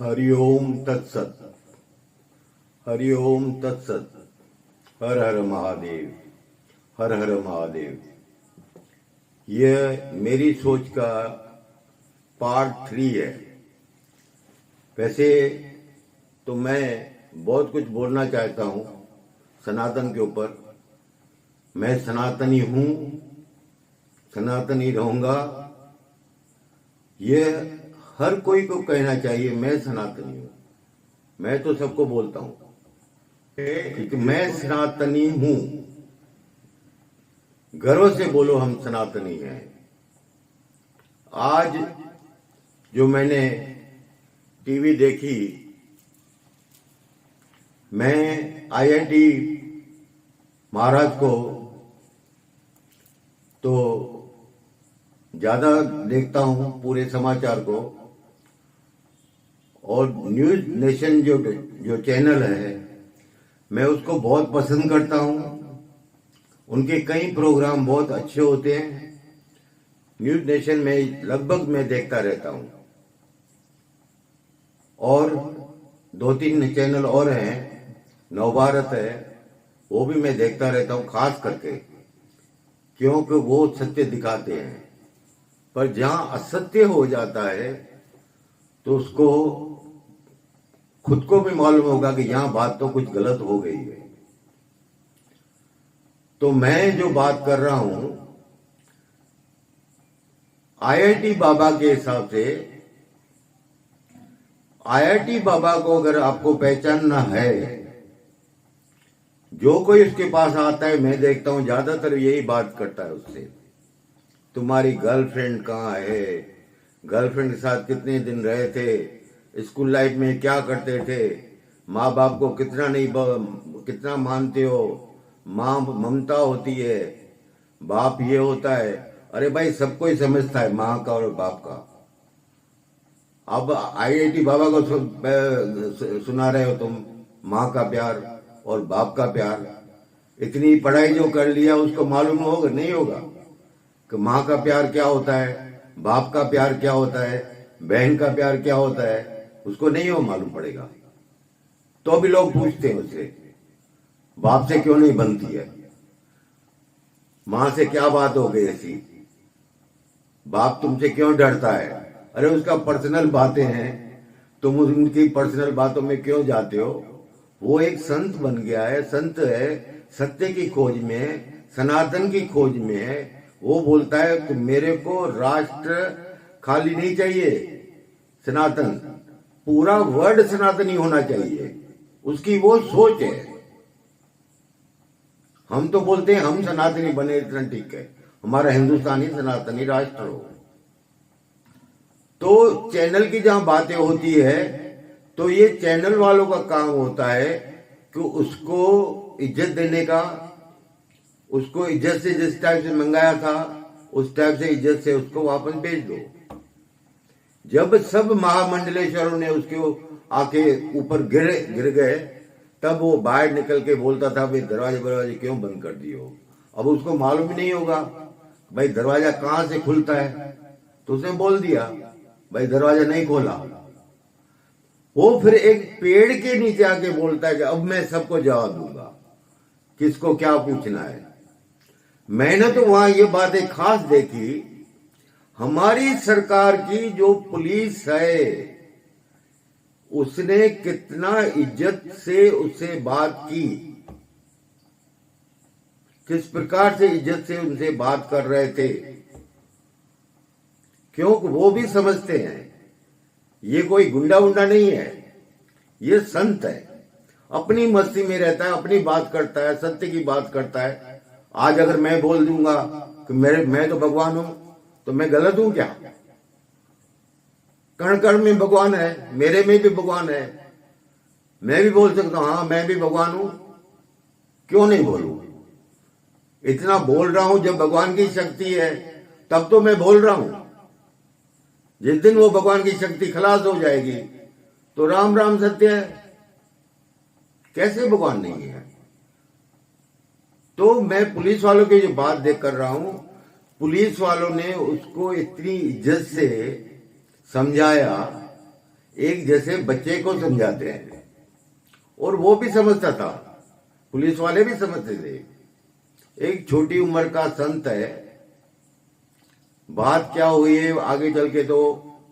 हरिओम तत्सत। हरिओम तत्सत। हर हर महादेव। हर हर महादेव। यह मेरी सोच का पार्ट 3 है। वैसे तो मैं बहुत कुछ बोलना चाहता हूँ सनातन के ऊपर। मैं सनातनी हूँ, सनातनी रहूंगा। यह हर कोई को कहना चाहिए मैं सनातनी हूँ। मैं तो सबको बोलता हूँ कि मैं सनातनी हूँ। गर्व से बोलो हम सनातनी हैं। आज जो मैंने टीवी देखी, मैं आईआईटी महाराज को तो ज्यादा देखता हूं, पूरे समाचार को, और न्यूज नेशन जो चैनल है मैं उसको बहुत पसंद करता हूं। उनके कई प्रोग्राम बहुत अच्छे होते हैं। न्यूज नेशन में लगभग मैं देखता रहता हूं, और 2-3 चैनल और हैं, नवभारत है, वो भी मैं देखता रहता हूं, खास करके क्योंकि वो सत्य दिखाते हैं। पर जहां असत्य हो जाता है तो उसको खुद को भी मालूम होगा कि यहां बात तो कुछ गलत हो गई है। तो मैं जो बात कर रहा हूं आईआईटी बाबा के हिसाब से, आईआईटी बाबा को अगर आपको पहचानना है, जो कोई उसके पास आता है मैं देखता हूं ज्यादातर यही बात करता है उससे, तुम्हारी गर्लफ्रेंड कहाँ है, गर्लफ्रेंड के साथ कितने दिन रहे थे, स्कूल लाइफ में क्या करते थे, माँ बाप को कितना मानते हो, माँ ममता होती है, बाप ये होता है। अरे भाई सबको ही समझता है माँ का और बाप का। अब आईआईटी बाबा को सुना रहे हो तुम माँ का प्यार और बाप का प्यार। इतनी पढ़ाई जो कर लिया उसको मालूम होगा नहीं होगा कि माँ का प्यार क्या होता है, बाप का प्यार क्या होता है, बहन का प्यार क्या होता है, उसको नहीं हो मालूम पड़ेगा। तो भी लोग पूछते हैं उससे बाप से क्यों नहीं बनती है, माँ से क्या बात हो गई ऐसी, बाप तुमसे क्यों डरता है। अरे उसका पर्सनल बातें हैं, तुम उनकी पर्सनल बातों में क्यों जाते हो। वो एक संत बन गया है, संत है, सत्य की खोज में, सनातन की खोज में है। वो बोलता है कि मेरे को राष्ट्र खाली नहीं चाहिए, सनातन, पूरा वर्ल्ड सनातनी होना चाहिए। उसकी वो सोच है। हम तो बोलते हैं हम सनातनी बने, इतना ठीक है, हमारा हिंदुस्तानी सनातनी राष्ट्र हो। तो चैनल की जहां बातें होती है तो ये चैनल वालों का काम होता है कि उसको इज्जत देने का, उसको इज्जत से जिस टाइप से मंगाया था उस टाइप से इज्जत से उसको वापस भेज दो। जब सब महामंडलेश्वरों ने उसके आके ऊपर गिर गए तब वो बाहर निकल के बोलता था भाई दरवाजे क्यों बंद कर दिए हो। अब उसको मालूम ही नहीं होगा भाई दरवाजा कहां से खुलता है, तो उसने बोल दिया भाई दरवाजा नहीं खोला। वो फिर एक पेड़ के नीचे आके बोलता है कि अब मैं सबको जवाब दूंगा, किसको क्या पूछना है। मैंने तो वहां ये बातें खास देखी, हमारी सरकार की जो पुलिस है उसने कितना इज्जत से उससे बात की, किस प्रकार से इज्जत से उनसे बात कर रहे थे, क्योंकि वो भी समझते हैं ये कोई गुंडा उंडा नहीं है, ये संत है, अपनी मस्ती में रहता है, अपनी बात करता है, सत्य की बात करता है। आज अगर मैं बोल दूंगा कि मैं तो भगवान हूं तो मैं गलत हूं क्या। कण कण में भगवान है, मेरे में भी भगवान है, मैं भी बोल सकता हूं हाँ मैं भी भगवान हूं, क्यों नहीं बोलूं। इतना बोल रहा हूं, जब भगवान की शक्ति है तब तो मैं बोल रहा हूं। जिस दिन वो भगवान की शक्ति खलास हो जाएगी तो राम राम सत्य है, कैसे भगवान नहीं है। तो मैं पुलिस वालों की जो बात देख कर रहा हूं, पुलिस वालों ने उसको इतनी इज्जत से समझाया, एक जैसे बच्चे को समझाते हैं, और वो भी समझता था, पुलिस वाले भी समझते थे। एक छोटी उम्र का संत है, बात क्या हुई है आगे चल के तो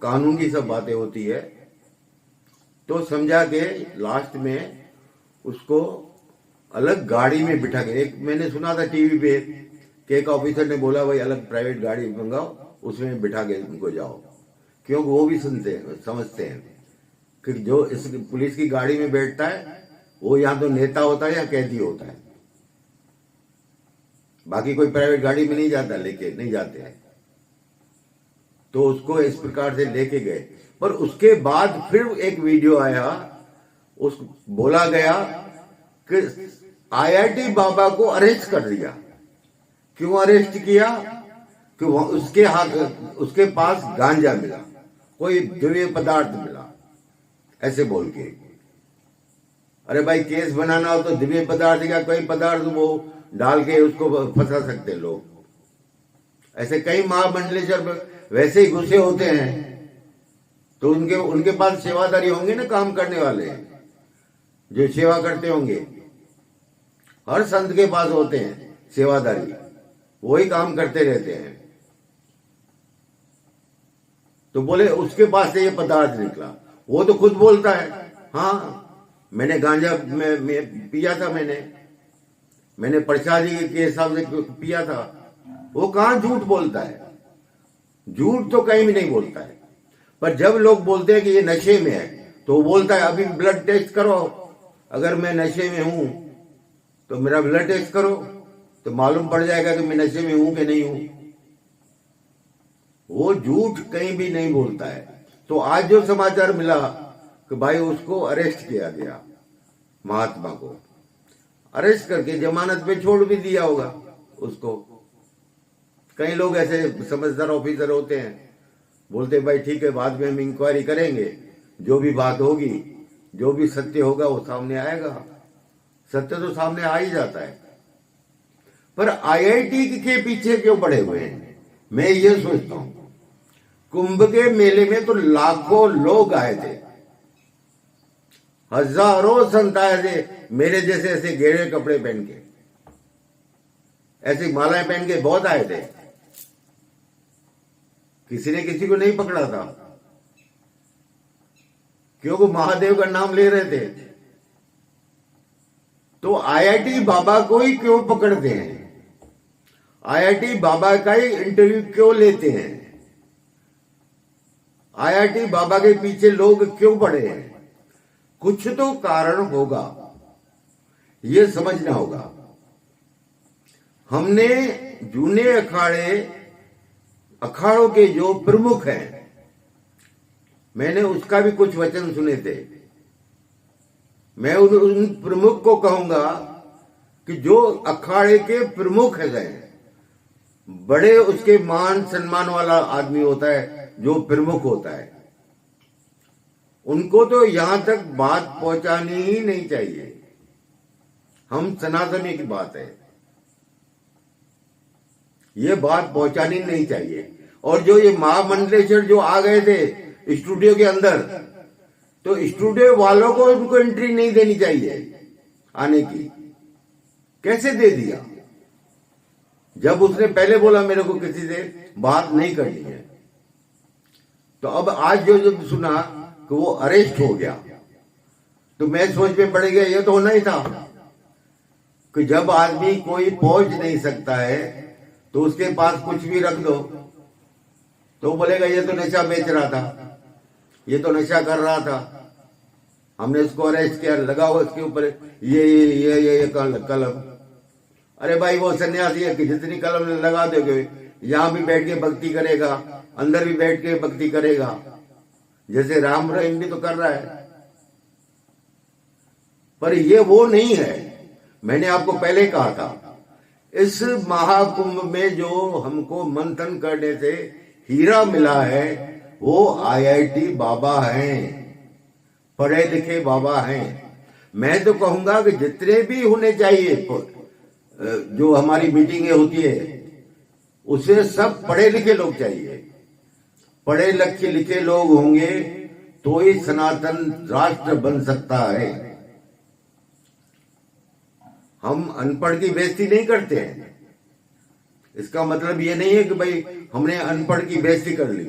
कानून की सब बातें होती है, तो समझा के लास्ट में उसको अलग गाड़ी में बिठा के, एक मैंने सुना था टीवी पे कि एक ऑफिसर ने बोला भाई अलग प्राइवेट गाड़ी मंगाओ, उसमें बिठा के उनको जाओ, क्योंकि वो भी समझते हैं कि जो इस पुलिस की गाड़ी में बैठता है वो या तो नेता होता है या कैदी होता है, बाकी कोई प्राइवेट गाड़ी में नहीं जाता, लेके नहीं जाते हैं। तो उसको इस प्रकार से लेके गए, पर उसके बाद फिर एक वीडियो आया, उस बोला गया कि आईआईटी बाबा को अरेस्ट कर लिया। क्यों अरेस्ट किया? कि उसके पास गांजा मिला, कोई द्रव्य पदार्थ मिला, ऐसे बोल के। अरे भाई केस बनाना हो तो द्रव्य पदार्थ या कोई पदार्थ वो डाल के उसको फंसा सकते लोग। ऐसे कई महामंडलेश्वर वैसे ही घुसे होते हैं, तो उनके पास सेवादारी होंगे ना, काम करने वाले जो सेवा करते होंगे। हर संत के पास होते हैं सेवादारी, वही काम करते रहते हैं। तो बोले उसके पास से ये पदार्थ निकला, वो तो खुद बोलता है हाँ मैंने गांजा में पिया था, मैंने प्रसादी के हिसाब से पिया था। वो कहां झूठ बोलता है? झूठ तो कहीं भी नहीं बोलता है। पर जब लोग बोलते हैं कि ये नशे में है, तो वो बोलता है अभी ब्लड टेस्ट करो, अगर मैं नशे में हूं तो मेरा ब्लड टेस्ट करो, तो मालूम पड़ जाएगा कि मैं नशे में हूं कि नहीं हूं। वो झूठ कहीं भी नहीं बोलता है। तो आज जो समाचार मिला कि भाई उसको अरेस्ट किया गया, महात्मा को अरेस्ट करके जमानत पे छोड़ भी दिया होगा उसको। कई लोग ऐसे समझदार ऑफिसर होते हैं, बोलते भाई ठीक है बाद में हम इंक्वायरी करेंगे, जो भी बात होगी, जो भी सत्य होगा वो सामने आएगा। सत्य तो सामने आ ही जाता है। पर आईआईटी के पीछे क्यों पड़े हुए हैं? मैं ये सोचता हूं, कुंभ के मेले में तो लाखों लोग आए थे, हजारों संत आए थे, मेरे जैसे ऐसे गेड़े कपड़े पहन के, ऐसी मालाएं पहन के बहुत आए थे। किसी ने किसी को नहीं पकड़ा था, क्योंकि महादेव का नाम ले रहे थे। तो आईआईटी बाबा को ही क्यों पकड़ते हैं? आईआईटी बाबा का ही इंटरव्यू क्यों लेते हैं? आईआईटी बाबा के पीछे लोग क्यों पड़े हैं? कुछ तो कारण होगा, ये समझना होगा। हमने जूने अखाड़ों के जो प्रमुख हैं, मैंने उसका भी कुछ वचन सुने थे। मैं उन प्रमुख को कहूंगा कि जो अखाड़े के प्रमुख हैं, बड़े उसके मान सम्मान वाला आदमी होता है जो प्रमुख होता है, उनको तो यहां तक बात पहुंचानी ही नहीं चाहिए। हम सनातनी की बात है, ये बात पहुंचानी नहीं चाहिए। और जो ये महामंडलेश्वर जो आ गए थे स्टूडियो के अंदर, तो स्टूडियो वालों को उनको एंट्री नहीं देनी चाहिए आने की। कैसे दे दिया? जब उसने पहले बोला मेरे को किसी से बात नहीं करनी है। तो अब आज जो जब सुना कि वो अरेस्ट हो गया, तो मैं सोच में पड़ गया, ये तो होना ही था कि जब आदमी कोई पहुंच नहीं सकता है तो उसके पास कुछ भी रख दो, तो बोलेगा ये तो नशा बेच रहा था, ये तो नशा कर रहा था, हमने इसको अरेस्ट किया, लगाओ इसके ऊपर ये कलम। अरे भाई वो सन्यासी है कि जितनी कलम लगा दोगे, यहां भी बैठ के भक्ति करेगा, अंदर भी बैठ के भक्ति करेगा, जैसे राम रहीम भी तो कर रहा है। पर ये वो नहीं है। मैंने आपको पहले कहा था, इस महाकुंभ में जो हमको मंथन करने से हीरा मिला है वो आईआईटी बाबा हैं, पढ़े लिखे बाबा हैं। मैं तो कहूंगा कि जितने भी होने चाहिए, जो हमारी मीटिंगें होती है उससे सब पढ़े लिखे लोग चाहिए। पढ़े लिखे लोग होंगे तो ही सनातन राष्ट्र बन सकता है। हम अनपढ़ की बेइज्जती नहीं करते हैं। इसका मतलब ये नहीं है कि भाई हमने अनपढ़ की बेइज्जती कर ली,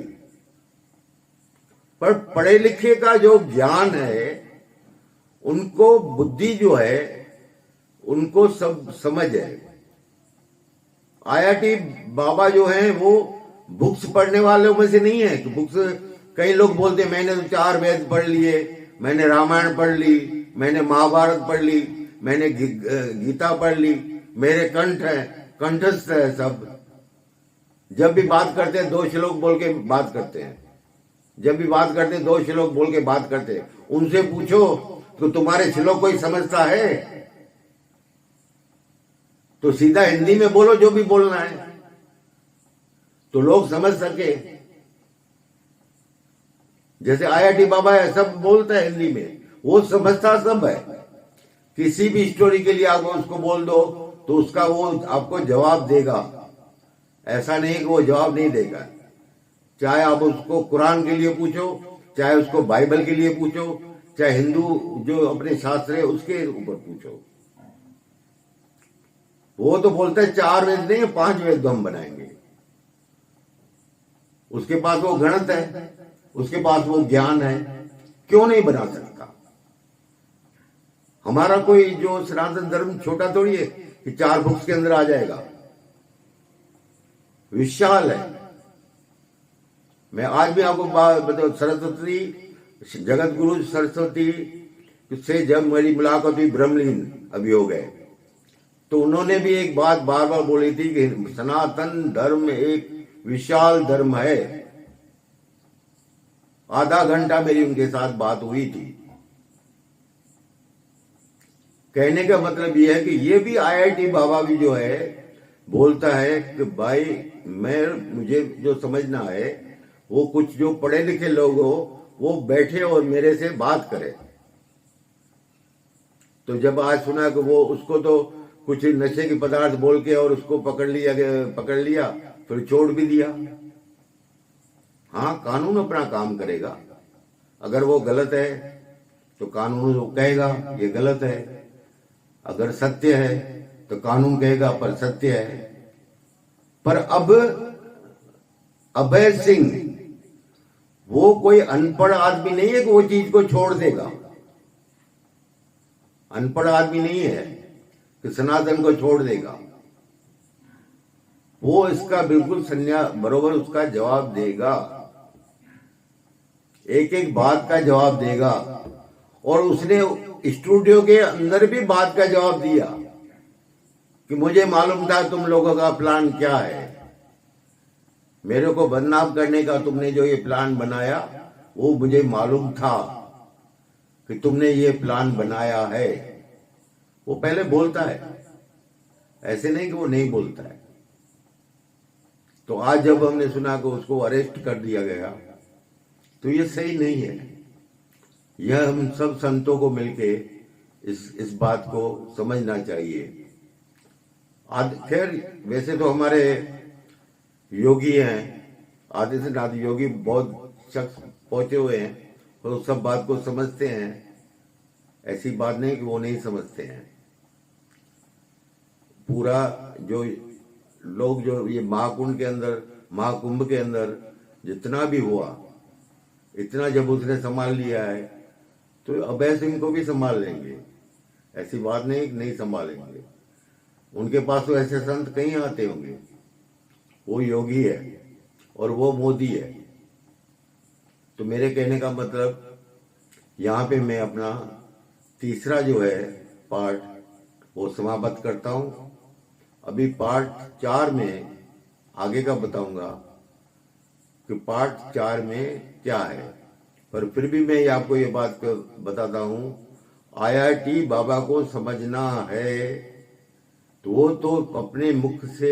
पर पढ़े लिखे का जो ज्ञान है, उनको बुद्धि जो है, उनको सब समझ है। आईआईटी बाबा जो है वो बुक्स पढ़ने वालों में से नहीं है कि बुक्स, कई लोग बोलते हैं मैंने तो 4 वेद पढ़ लिए, मैंने रामायण पढ़ ली, मैंने महाभारत पढ़ ली, मैंने गीता पढ़ ली, मेरे कंठस्थ है सब। जब भी बात करते हैं 2 श्लोक बोल के बात करते हैं, जब भी बात करते हैं 2 श्लोक बोल के बात करते हैं। उनसे पूछो तो तुम्हारे श्लोक कोई समझता है? तो सीधा हिंदी में बोलो जो भी बोलना है, तो लोग समझ सके। जैसे आईआईटी बाबा है, सब बोलता है हिंदी में, वो समझता सब है। किसी भी स्टोरी के लिए आप उसको बोल दो तो उसका वो आपको जवाब देगा। ऐसा नहीं कि वो जवाब नहीं देगा। चाहे आप उसको कुरान के लिए पूछो, चाहे उसको बाइबल के लिए पूछो, चाहे हिंदू जो अपने शास्त्र है उसके ऊपर पूछो, वो तो बोलता है 4 वेद नहीं 5 वेद हम बनाएंगे। उसके पास वो गणित है, उसके पास वो ज्ञान है, क्यों नहीं बना सकता? हमारा कोई जो सनातन धर्म छोटा थोड़ी है कि 4 बुक्स के अंदर आ जाएगा, विशाल है। मैं आज भी आपको बताऊं, सरस्वती, जगत गुरु सरस्वती से जब मेरी मुलाकात हुई, ब्रह्मलीन अभी हो गए, तो उन्होंने भी एक बात बार बार बोली थी कि सनातन धर्म एक विशाल धर्म है। आधा घंटा मेरी उनके साथ बात हुई थी। कहने का मतलब यह है कि ये भी आईआईटी बाबा भी जो है बोलता है कि भाई मुझे जो समझना है, वो कुछ जो पढ़े लिखे लोग हो वो बैठे और मेरे से बात करें। तो जब आज सुना कि वो उसको तो कुछ नशे की पदार्थ बोल के और उसको पकड़ लिया, फिर छोड़ भी दिया। हाँ, कानून अपना काम करेगा। अगर वो गलत है तो कानून कहेगा ये गलत है, अगर सत्य है तो कानून कहेगा पर सत्य है। पर अब अभय सिंह वो कोई अनपढ़ आदमी नहीं है कि वो चीज को छोड़ देगा। अनपढ़ आदमी नहीं है कि सनातन को छोड़ देगा। वो इसका बिल्कुल बरोबर उसका जवाब देगा, एक एक बात का जवाब देगा। और उसने स्टूडियो के अंदर भी बात का जवाब दिया कि मुझे मालूम था तुम लोगों का प्लान क्या है, मेरे को बदनाम करने का तुमने जो ये प्लान बनाया वो मुझे मालूम था कि तुमने ये प्लान बनाया है। वो पहले बोलता है, ऐसे नहीं कि वो नहीं बोलता है। तो आज जब हमने सुना कि उसको अरेस्ट कर दिया गया तो ये सही नहीं है। यह हम सब संतों को मिलके इस बात को समझना चाहिए। खैर वैसे तो हमारे योगी हैं, आदि से आदि योगी बहुत शख्स पहुंचे हुए हैं, तो सब बात को समझते हैं। ऐसी बात नहीं कि वो नहीं समझते हैं। पूरा जो लोग जो ये महाकुंभ के अंदर जितना भी हुआ, इतना जब उसने संभाल लिया है तो अभय सिंह को भी संभाल लेंगे। ऐसी बात नहीं कि नहीं संभालेंगे। उनके पास तो ऐसे संत कहीं आते होंगे। वो योगी है और वो मोदी है। तो मेरे कहने का मतलब यहाँ पे मैं अपना तीसरा जो है पार्ट वो समाप्त करता हूँ। अभी पार्ट 4 में आगे का बताऊंगा कि पार्ट 4 में क्या है। पर फिर भी मैं आपको ये बात बताता हूँ, आईआईटी बाबा को समझना है तो वो तो अपने मुख से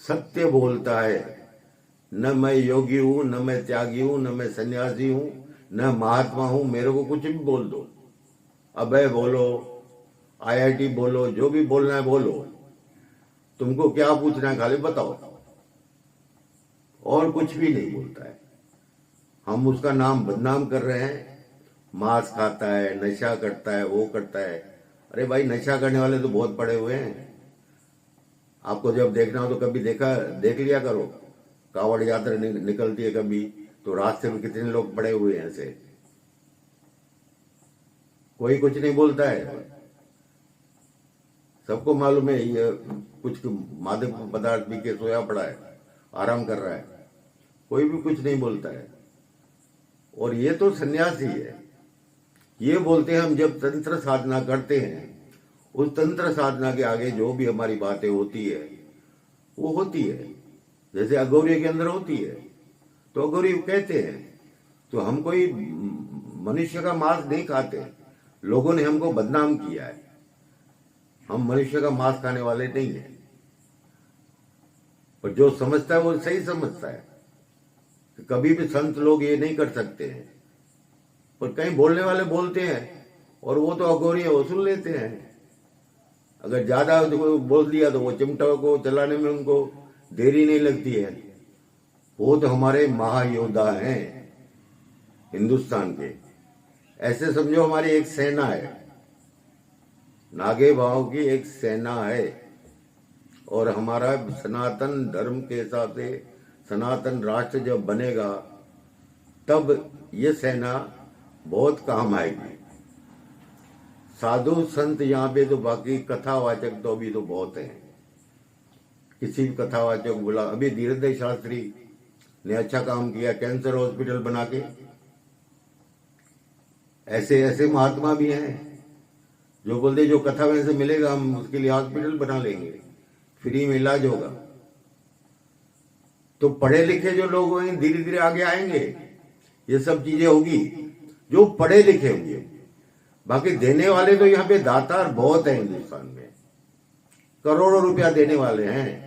सत्य बोलता है। न मैं योगी हूं, न मैं त्यागी हूं, न मैं सन्यासी हूं, न महात्मा हूं। मेरे को कुछ भी बोल दो, अभय बोलो, आईआईटी बोलो, जो भी बोलना है बोलो। तुमको क्या पूछना है खाली बताओ। और कुछ भी नहीं बोलता है। हम उसका नाम बदनाम कर रहे हैं। मांस खाता है, नशा करता है, वो करता है। अरे भाई, नशा करने वाले तो बहुत पड़े हुए हैं। आपको जब देखना हो तो कभी देख लिया करो। कावड़ यात्रा निकलती है कभी, तो रास्ते में कितने लोग पड़े हुए हैं ऐसे, कोई कुछ नहीं बोलता है। सबको मालूम है ये कुछ मादक पदार्थ पी के सोया पड़ा है, आराम कर रहा है, कोई भी कुछ नहीं बोलता है। और ये तो सन्यासी है। ये बोलते हैं हम जब तंत्र साधना करते हैं, उस तंत्र साधना के आगे जो भी हमारी बातें होती है वो होती है। जैसे अघोरी के अंदर होती है तो अघोरी कहते हैं। तो हम कोई मनुष्य का मांस नहीं खाते, लोगों ने हमको बदनाम किया है। हम मनुष्य का मांस खाने वाले नहीं है। पर जो समझता है वो सही समझता है। कभी भी संत लोग ये नहीं कर सकते हैं, पर कहीं बोलने वाले बोलते हैं और वो तो अघोरी है, वो सुन लेते हैं। अगर ज्यादा बोल दिया तो वो चिमटा को चलाने में उनको देरी नहीं लगती है। वो तो हमारे महायोद्धा हैं हिंदुस्तान के। ऐसे समझो हमारी एक सेना है, नागे भाव की एक सेना है। और हमारा सनातन धर्म के हिसाब से सनातन राष्ट्र जब बनेगा तब ये सेना बहुत काम आएगी। साधु संत यहाँ पे तो बाकी कथावाचक तो अभी तो बहुत हैं। किसी भी कथावाचक बोला, अभी धीरेन्द्र शास्त्री ने अच्छा काम किया कैंसर हॉस्पिटल बना के। ऐसे ऐसे महात्मा भी हैं जो बोलते जो कथा में से मिलेगा हम उसके लिए हॉस्पिटल बना लेंगे, फ्री में इलाज होगा। तो पढ़े लिखे जो लोग होंगे धीरे धीरे आगे आएंगे, ये सब चीजें होगी जो पढ़े लिखे होंगे। बाकी देने वाले तो यहाँ पे दातार बहुत है हिंदुस्तान में, करोड़ों रुपया देने वाले हैं।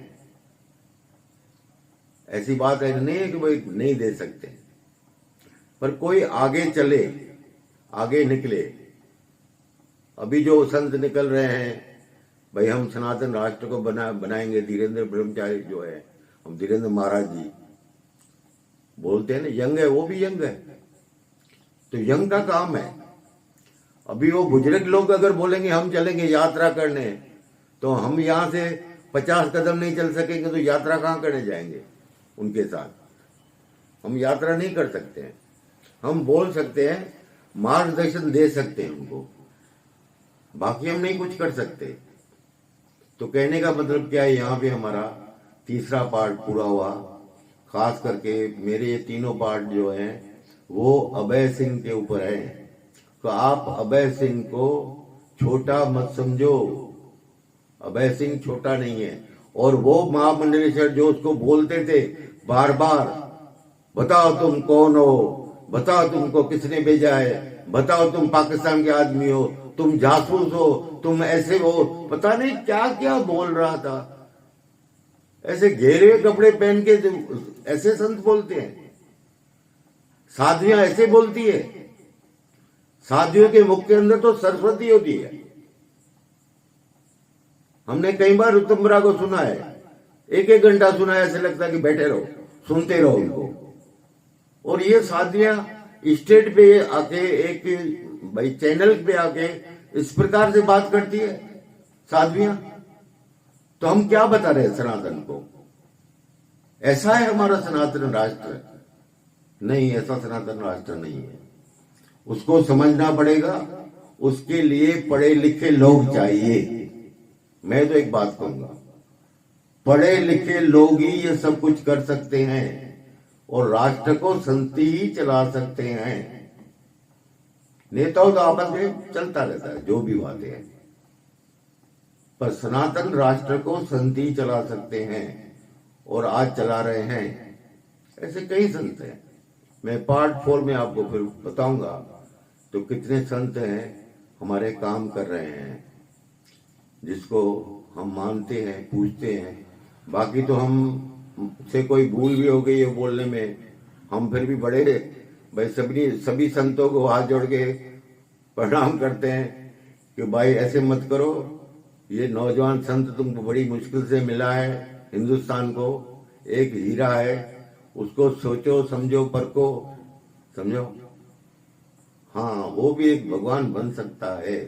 ऐसी बात है नहीं है कि भाई नहीं दे सकते, पर कोई आगे चले, आगे निकले। अभी जो संत निकल रहे हैं, भाई हम सनातन राष्ट्र को बनाएंगे। धीरेन्द्र ब्रह्मचारी जो है, हम धीरेन्द्र महाराज जी बोलते हैं ना, यंग है, वो भी यंग है, तो यंग का काम है। अभी वो बुजुर्ग लोग अगर बोलेंगे हम चलेंगे यात्रा करने, तो हम यहां से 50 कदम नहीं चल सकेंगे तो यात्रा कहां करने जाएंगे उनके साथ? हम यात्रा नहीं कर सकते हैं। हम बोल सकते हैं, मार्गदर्शन दे सकते हैं उनको, बाकी हम नहीं कुछ कर सकते। तो कहने का मतलब क्या है, यहाँ पे हमारा तीसरा पार्ट पूरा हुआ। खास करके मेरे ये तीनों पार्ट जो हैं वो अभय सिंह के ऊपर है। तो आप अभय सिंह को छोटा मत समझो, अभय सिंह छोटा नहीं है। और वो महामंडलेश्वर जो उसको बोलते थे बार बार, बताओ तुम कौन हो, बताओ तुमको किसने भेजा है, बताओ तुम पाकिस्तान के आदमी हो, तुम जासूस हो, तुम ऐसे हो, पता नहीं क्या क्या बोल रहा था। ऐसे घेरे हुए कपड़े पहन के ऐसे संत बोलते हैं। साधुयां ऐसे बोलती है। साधुओं के मुख के अंदर तो सरस्वती होती है। हमने कई बार उत्तमबरा को सुना है, एक एक घंटा सुना है, ऐसे लगता है कि बैठे रहो सुनते रहो उनको। और ये साधुयां स्टेट पे आके, एक भाई चैनल पे आके इस प्रकार से बात करती है साधुयां, तो हम क्या बता रहे हैं सनातन को? ऐसा है हमारा सनातन राष्ट्र? नहीं, ऐसा सनातन राष्ट्र नहीं है। उसको समझना पड़ेगा, उसके लिए पढ़े लिखे लोग चाहिए। मैं तो एक बात कहूंगा, पढ़े लिखे लोग ही ये सब कुछ कर सकते हैं और राष्ट्र को संति ही चला सकते हैं। नेताओं तो आपस में चलता रहता है जो भी बातें हैं, पर सनातन राष्ट्र को संति चला सकते हैं और आज चला रहे हैं। ऐसे कई संत हैं, मैं पार्ट 4 में आपको फिर बताऊंगा तो कितने संत हैं हमारे काम कर रहे हैं, जिसको हम मानते हैं, पूछते हैं। बाकी तो हम से कोई भूल भी हो गई है बोलने में, हम फिर भी बड़े भाई सभी संतों को हाथ जोड़ के प्रणाम करते हैं कि भाई ऐसे मत करो। ये नौजवान संत तुमको बड़ी मुश्किल से मिला है, हिंदुस्तान को एक हीरा है, उसको सोचो समझो परखो, समझो। हाँ, वो भी एक भगवान बन सकता है।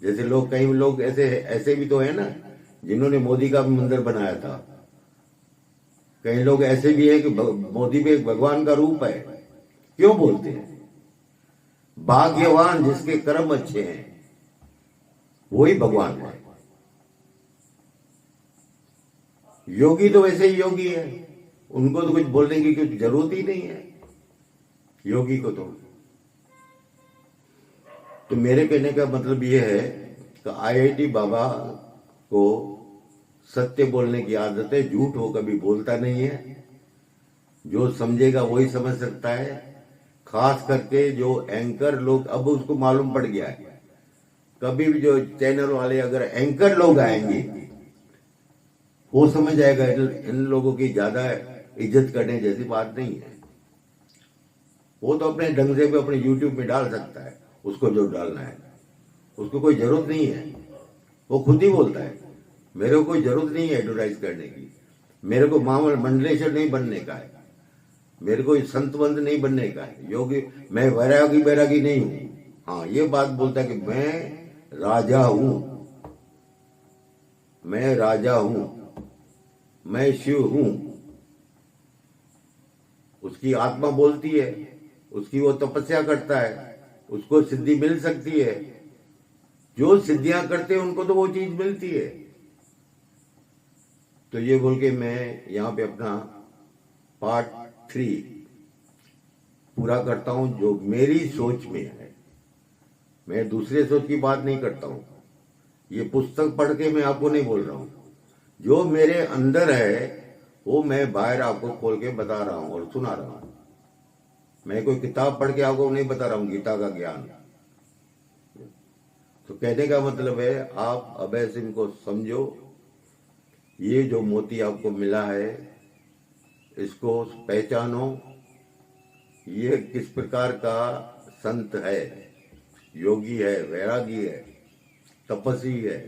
जैसे लोग, कई लोग ऐसे ऐसे भी तो है ना, जिन्होंने मोदी का भी मंदिर बनाया था। कई लोग ऐसे भी है कि मोदी भी एक भगवान का रूप है। क्यों बोलते हैं? भाग्यवान जिसके कर्म अच्छे हैं वही भगवान है। योगी तो वैसे ही योगी है, उनको तो कुछ बोलने की कुछ जरूरत ही नहीं है योगी को। तो मेरे कहने का मतलब ये है कि आईआईटी बाबा को सत्य बोलने की आदत है, झूठ वो कभी बोलता नहीं है। जो समझेगा वही समझ सकता है। खास करके जो एंकर लोग, अब उसको मालूम पड़ गया है, कभी भी जो चैनल वाले अगर एंकर लोग आएंगे वो समझ आएगा इन लोगों की ज्यादा इज्जत करने जैसी बात नहीं है। वो तो अपने ढंग से भी अपने यूट्यूब में डाल सकता है उसको जो डालना है, उसको कोई जरूरत नहीं है। वो खुद ही बोलता है मेरे को कोई जरूरत नहीं है एडवर्टाइज करने की, मेरे को मंडलेश्वर नहीं बनने का है, मेरे को संतवंत नहीं बनने का है, योगी मैं वैरागी बैरागी नहीं हूं। हाँ, ये बात बोलता है कि मैं राजा हूं, मैं राजा हूं, मैं शिव हूं। उसकी आत्मा बोलती है, उसकी वो तपस्या करता है, उसको सिद्धि मिल सकती है। जो सिद्धियां करते हैं उनको तो वो चीज मिलती है। तो ये बोल के मैं यहां पे अपना पार्ट 3 पूरा करता हूं, जो मेरी सोच में है। मैं दूसरे सोच की बात नहीं करता हूं, ये पुस्तक पढ़ के मैं आपको नहीं बोल रहा हूं। जो मेरे अंदर है वो मैं बाहर आपको खोल के बता रहा हूं और सुना रहा हूं। मैं कोई किताब पढ़ के आपको नहीं बता रहा हूं गीता का ज्ञान। तो कहने का मतलब है, आप अभय सिंह को समझो। ये जो मोती आपको मिला है इसको पहचानो, ये किस प्रकार का संत है, योगी है, वैरागी है, तपस्वी है।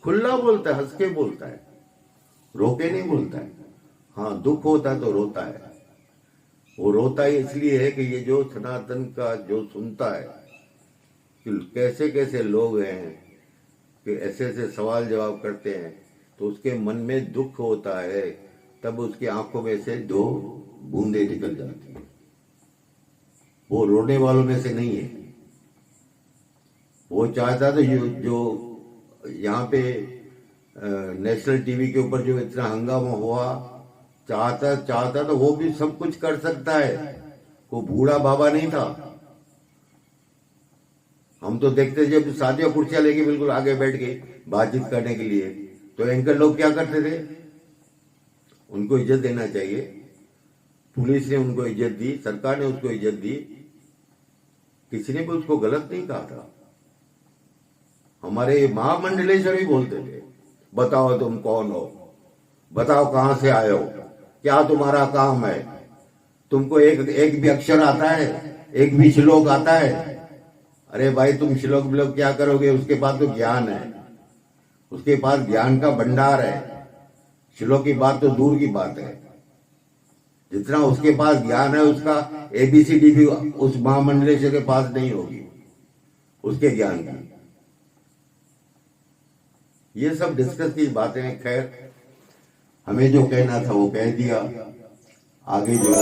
खुला बोलता है, हंस के बोलता है, रोके नहीं बोलता है। हाँ, दुख होता है तो रोता है। वो रोता ही इसलिए है कि ये जो सनातन का जो सुनता है कि कैसे कैसे लोग हैं कि ऐसे ऐसे सवाल जवाब करते हैं, तो उसके मन में दुख होता है, तब उसकी आंखों में से 2 बूंदे निकल जाती है। वो रोने वालों में से नहीं है। वो चाहता तो जो यहाँ पे नेशनल टीवी के ऊपर जो इतना हंगामा हुआ, चाहता तो वो भी सब कुछ कर सकता है। वो बूढ़ा बाबा नहीं था। हम तो देखते जब सादिया कुर्सियां लेके बिल्कुल आगे बैठ गए बातचीत करने के लिए, तो एंकर लोग क्या करते थे? उनको इज्जत देना चाहिए। पुलिस ने उनको इज्जत दी, सरकार ने उसको इज्जत दी, किसी ने भी उसको गलत नहीं कहा था। हमारे महामंडलेश्वर भी बोलते थे, बताओ तुम कौन हो, बताओ कहां से आए हो, क्या तुम्हारा काम है, तुमको एक भी अक्षर आता है, एक भी श्लोक आता है? अरे भाई, तुम श्लोक विलोक क्या करोगे? उसके पास तो ज्ञान है, उसके पास ज्ञान का भंडार है। श्लोक की बात तो दूर की बात है। जितना उसके पास ज्ञान है, उसका एबीसीडी भी उस महामंडलेश्वर के पास नहीं होगी उसके ज्ञान की। ये सब डिस्कस की बातें हैं। खैर, हमें जो कहना था वो कह दिया। आगे जो